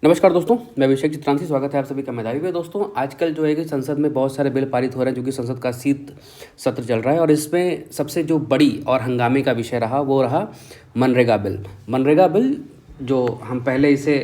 नमस्कार दोस्तों, मैं अभिषेक चित्रांशी। स्वागत है आप सभी का मेधावी पे। दोस्तों, आजकल जो है कि संसद में बहुत सारे बिल पारित हो रहे हैं, जो कि संसद का शीत सत्र चल रहा है। और इसमें सबसे जो बड़ी और हंगामे का विषय रहा वो रहा मनरेगा बिल। मनरेगा बिल जो हम पहले इसे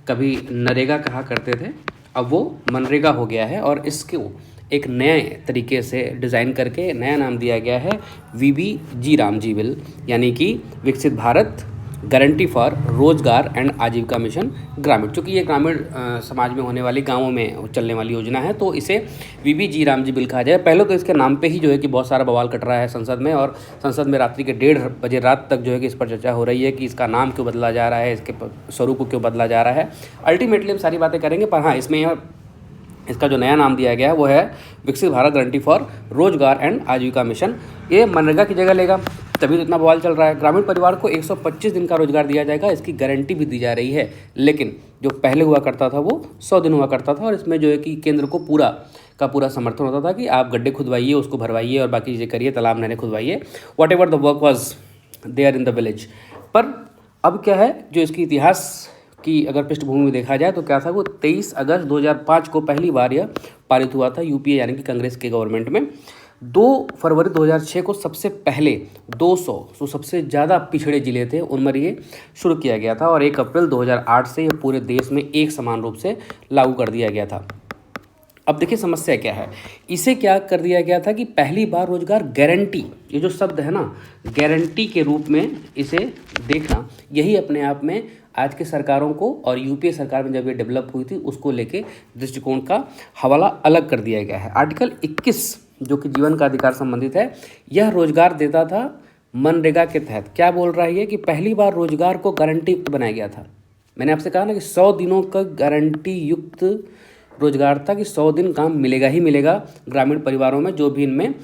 कभी नरेगा कहा करते थे, अब वो मनरेगा हो गया है। और इसको एक नए तरीके से डिज़ाइन करके नया नाम दिया गया है वीबीजी रामजी बिल, यानी कि विकसित भारत गारंटी फॉर रोजगार एंड आजीविका मिशन ग्रामीण। चूँकि ये ग्रामीण समाज में होने वाली, गांवों में चलने वाली योजना है, तो इसे वीबीजी रामजी बिल कहा जाए। पहले तो इसके नाम पे ही जो है कि बहुत सारा बवाल कट रहा है संसद में, और संसद में रात्रि के 1:30 बजे रात तक जो है कि इस पर चर्चा हो रही है कि इसका नाम क्यों बदला जा रहा है, इसके स्वरूप को क्यों बदला जा रहा है। अल्टीमेटली हम सारी बातें करेंगे, पर हाँ, इसमें इसका जो नया नाम दिया गया है वो है विकसित भारत गारंटी फॉर रोजगार एंड आजीविका मिशन। ये मनरेगा की जगह लेगा, तभी तो इतना बवाल चल रहा है। ग्रामीण परिवार को 125 दिन का रोजगार दिया जाएगा, इसकी गारंटी भी दी जा रही है। लेकिन जो पहले हुआ करता था वो 100 दिन हुआ करता था, और इसमें जो है कि केंद्र को पूरा का पूरा समर्थन होता था कि आप गड्ढे खुदवाइए, उसको भरवाइए और बाकी चीज़ें करिए, तालाब नहरें खुदवाइए, whatever the work was there in the village. पर अब क्या है, जो इसकी इतिहास की अगर पृष्ठभूमि में देखा जाए तो क्या था, वो 23 अगस्त 2005 को पहली बार यह पारित हुआ था यूपीए यानी कि कांग्रेस के गवर्नमेंट में। 2 फरवरी 2006 को सबसे पहले 200 जो सबसे ज़्यादा पिछड़े जिले थे उन पर ये शुरू किया गया था, और 1 अप्रैल 2008 से यह पूरे देश में एक समान रूप से लागू कर दिया गया था। अब देखिए समस्या क्या है, इसे क्या कर दिया गया था कि पहली बार रोजगार गारंटी, ये जो शब्द है ना, गारंटी के रूप में इसे देखना, यही अपने आप में आज के सरकारों को और यूपीए सरकार में जब ये डेवलप हुई थी उसको लेके दृष्टिकोण का हवाला अलग कर दिया गया है। आर्टिकल 21 जो कि जीवन का अधिकार संबंधित है, यह रोजगार देता था मनरेगा के तहत। क्या बोल रहा है ये कि पहली बार रोजगार को गारंटी युक्त बनाया गया था। मैंने आपसे कहा ना कि 100 दिनों का गारंटी युक्त रोजगार था, कि 100 दिन काम मिलेगा ही मिलेगा ग्रामीण परिवारों में जो भी इनमें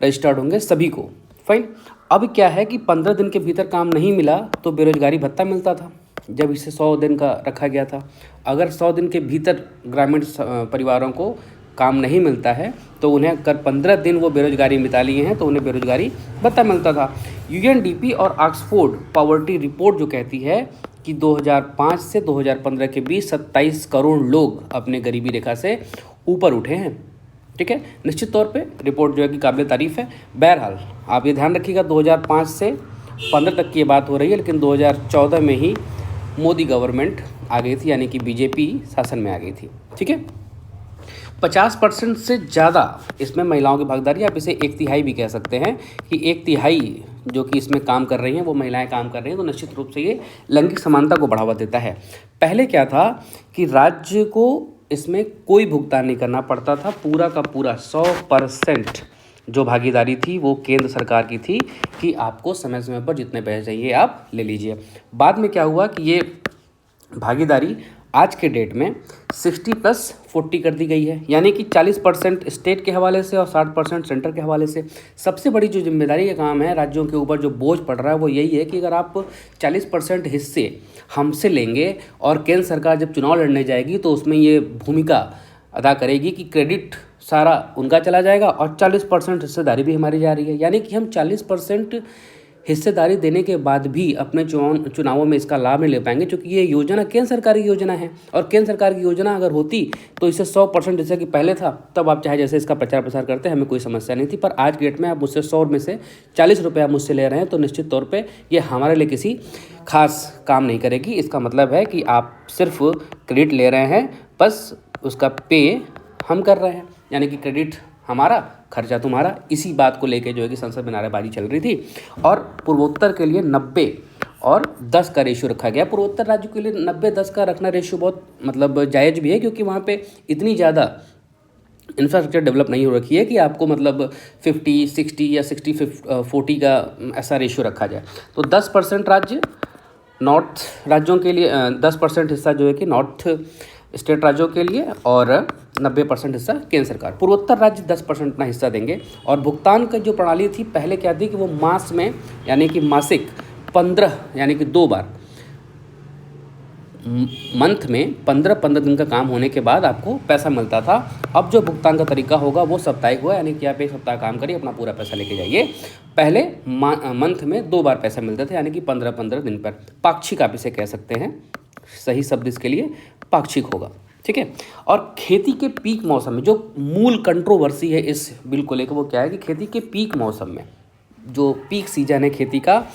रजिस्टर्ड होंगे सभी को। फाइन। अब क्या है कि 15 दिन के भीतर काम नहीं मिला तो बेरोजगारी भत्ता मिलता था, जब इसे 100 दिन का रखा गया था। अगर 100 दिन के भीतर ग्रामीण परिवारों को काम नहीं मिलता है तो उन्हें अगर 15 दिन वो बेरोजगारी मिटा लिए हैं तो उन्हें बेरोजगारी भत्ता मिलता था। यूएनडीपी और ऑक्सफोर्ड पॉवर्टी रिपोर्ट जो कहती है कि 2005 से 2015 के बीच 27 करोड़ लोग अपने गरीबी रेखा से ऊपर उठे हैं। ठीक है, निश्चित तौर पे रिपोर्ट जो है कि काबिल तारीफ़ है। बहरहाल आप ये ध्यान रखिएगा, 2005 से 15 तक की ये बात हो रही है, लेकिन 2014 में ही मोदी गवर्नमेंट आ गई थी, यानी कि बीजेपी शासन में आ गई थी। ठीक है, 50% से ज़्यादा इसमें महिलाओं की भागीदारी, आप इसे 1/3 भी कह सकते हैं कि 1/3 जो कि इसमें काम कर रही हैं वो महिलाएं काम कर रही हैं, तो निश्चित रूप से ये लैंगिक समानता को बढ़ावा देता है। पहले क्या था कि राज्य को इसमें कोई भुगतान नहीं करना पड़ता था, पूरा का पूरा 100% जो भागीदारी थी वो केंद्र सरकार की थी कि आपको समय समय पर जितने पैसे चाहिए आप ले लीजिए। बाद में क्या हुआ कि ये भागीदारी आज के डेट में 60+40 कर दी गई है, यानी कि 40% स्टेट के हवाले से और 60% सेंटर के हवाले से। सबसे बड़ी जो जिम्मेदारी का काम है, राज्यों के ऊपर जो बोझ पड़ रहा है वो यही है कि अगर आप 40% हिस्से हमसे लेंगे और केंद्र सरकार जब चुनाव लड़ने जाएगी तो उसमें ये भूमिका अदा करेगी कि क्रेडिट सारा उनका चला जाएगा और 40% हिस्सेदारी भी हमारी जा रही है, यानी कि हम 40% हिस्सेदारी देने के बाद भी अपने चुनावों में इसका लाभ नहीं ले पाएंगे, क्योंकि ये योजना केंद्र सरकार की योजना है। और केंद्र सरकार की योजना अगर होती तो इसे 100% जैसे कि पहले था, तब आप चाहे जैसे इसका प्रचार प्रसार करते, हमें कोई समस्या नहीं थी। पर आज के डेट में आप मुझसे 100 में से 40 रुपये आप मुझसे ले रहे हैं, तो निश्चित तौर पर ये हमारे लिए किसी खास काम नहीं करेगी। इसका मतलब है कि आप सिर्फ क्रेडिट ले रहे हैं, बस उसका पे हम कर रहे हैं, यानी कि क्रेडिट हमारा, खर्चा तुम्हारा। इसी बात को लेके जो है कि संसद में नारेबाजी चल रही थी। और पूर्वोत्तर के लिए 90 और 10 का रेशियो रखा गया। पूर्वोत्तर राज्यों के लिए 90-10 का रखना रेशियो बहुत मतलब जायज़ भी है, क्योंकि वहाँ पे इतनी ज़्यादा इंफ्रास्ट्रक्चर डेवलप नहीं हो रखी है कि आपको मतलब 50-60 या 60-40 का ऐसा रेशियो रखा जाए। तो 10% राज्य नॉर्थ राज्यों के लिए, 10% हिस्सा जो है कि नॉर्थ स्टेट राज्यों के लिए और 90% हिस्सा केंद्र सरकार। पूर्वोत्तर राज्य 10% अपना हिस्सा देंगे। और भुगतान का जो प्रणाली थी पहले क्या थी कि वो मास में, यानी कि मासिक 15 यानी कि 2 बार मंथ में 15 दिन का काम होने के बाद आपको पैसा मिलता था। अब जो भुगतान का तरीका होगा वो साप्ताहिक हुआ, यानी कि आप 1 सप्ताह काम करिए, अपना पूरा पैसा लेके जाइए। पहले मंथ में 2 बार पैसा मिलते थे, यानी कि 15 दिन पर। पाक्षिक आप इसे कह सकते हैं। सही शब्द इसके लिए पाक्षिक होगा, ठीक है। और खेती के पीक मौसम में जो मूल कंट्रोवर्सी है इस बिल को लेकर वो क्या है कि खेती के पीक मौसम में जो पीक सीजन है खेती का,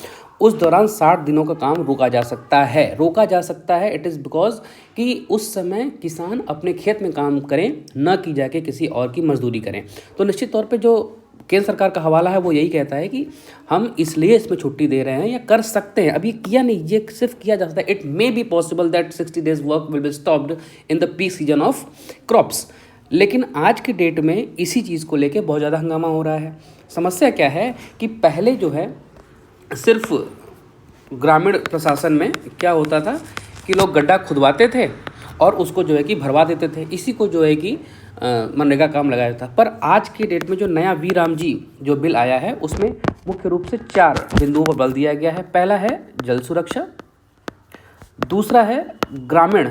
उस दौरान 60 दिनों का काम रोका जा सकता है। इट इज़ बिकॉज कि उस समय किसान अपने खेत में काम करें, न कि जाके किसी और की मजदूरी करें। तो निश्चित तौर पे जो केंद्र सरकार का हवाला है वो यही कहता है कि हम इसलिए इसमें छुट्टी दे रहे हैं या कर सकते हैं। अभी किया नहीं, ये सिर्फ किया जा सकता है। It may be possible that 60 days work will be stopped in the peak season of crops. लेकिन आज के डेट में इसी चीज़ को लेके बहुत ज़्यादा हंगामा हो रहा है। समस्या क्या है कि पहले जो है सिर्फ ग्रामीण प्रशासन में क्या होता था कि लोग गड्ढा खुदवाते थे और उसको जो है कि भरवा देते थे, इसी को जो है कि मनरेगा काम लगाया था। पर आज के डेट में जो नया वी राम जी जो बिल आया है उसमें मुख्य रूप से 4 बिंदुओं पर बल दिया गया है। पहला है जल सुरक्षा, दूसरा है ग्रामीण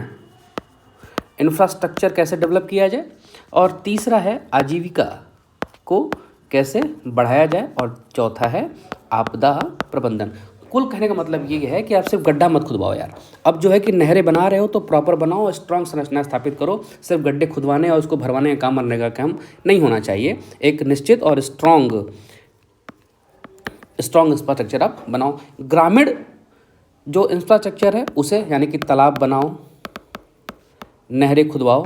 इंफ्रास्ट्रक्चर कैसे डेवलप किया जाए, और तीसरा है आजीविका को कैसे बढ़ाया जाए, और चौथा है आपदा प्रबंधन। कुल कहने का मतलब ये है कि आप सिर्फ गड्ढा मत खुदवाओ यार। अब जो है कि नहरें बना रहे हो तो प्रॉपर बनाओ, स्ट्रॉन्ग संरचना स्थापित करो। सिर्फ गड्ढे खुदवाने और उसको भरवाने का काम मनरेगा का काम नहीं होना चाहिए। एक निश्चित और स्ट्रॉन्ग इंफ्रास्ट्रक्चर आप बनाओ। ग्रामीण जो इंफ्रास्ट्रक्चर है उसे यानी कि तालाब बनाओ, नहरें खुदवाओ,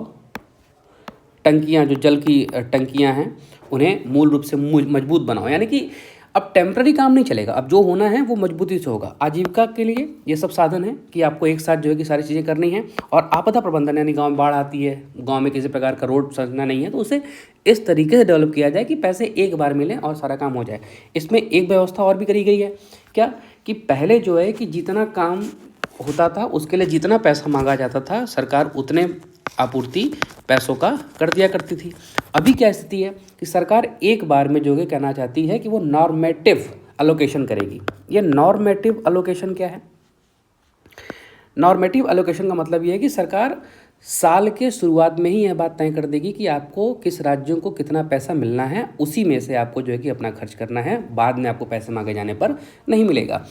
टंकियाँ जो जल की टंकियाँ हैं उन्हें मूल रूप से मजबूत बनाओ। यानी कि अब टेम्पररी काम नहीं चलेगा, अब जो होना है वो मजबूती से होगा। आजीविका के लिए ये सब साधन है कि आपको एक साथ जो है कि सारी चीज़ें करनी है। और आपदा प्रबंधन यानी गांव में बाढ़ आती है, गांव में किसी प्रकार का रोड संरचना नहीं है, तो उसे इस तरीके से डेवलप किया जाए कि पैसे एक बार मिलें और सारा काम हो जाए। इसमें एक व्यवस्था और भी करी गई है क्या कि पहले जो है कि जितना काम होता था उसके लिए जितना पैसा मांगा जाता था सरकार उतने आपूर्ति पैसों का कर दिया करती थी। अभी क्या स्थिति है कि सरकार एक बार में जो है कहना चाहती है कि वो नॉर्मेटिव अलोकेशन करेगी। ये नॉर्मेटिव अलोकेशन क्या है? नॉर्मेटिव अलोकेशन का मतलब ये है कि सरकार साल के शुरुआत में ही यह बात तय कर देगी कि आपको किस राज्यों को कितना पैसा मिलना है, उसी में से आपको जो है कि अपना खर्च करना है, बाद में आपको पैसे मांगे जाने पर नहीं मिलेगा।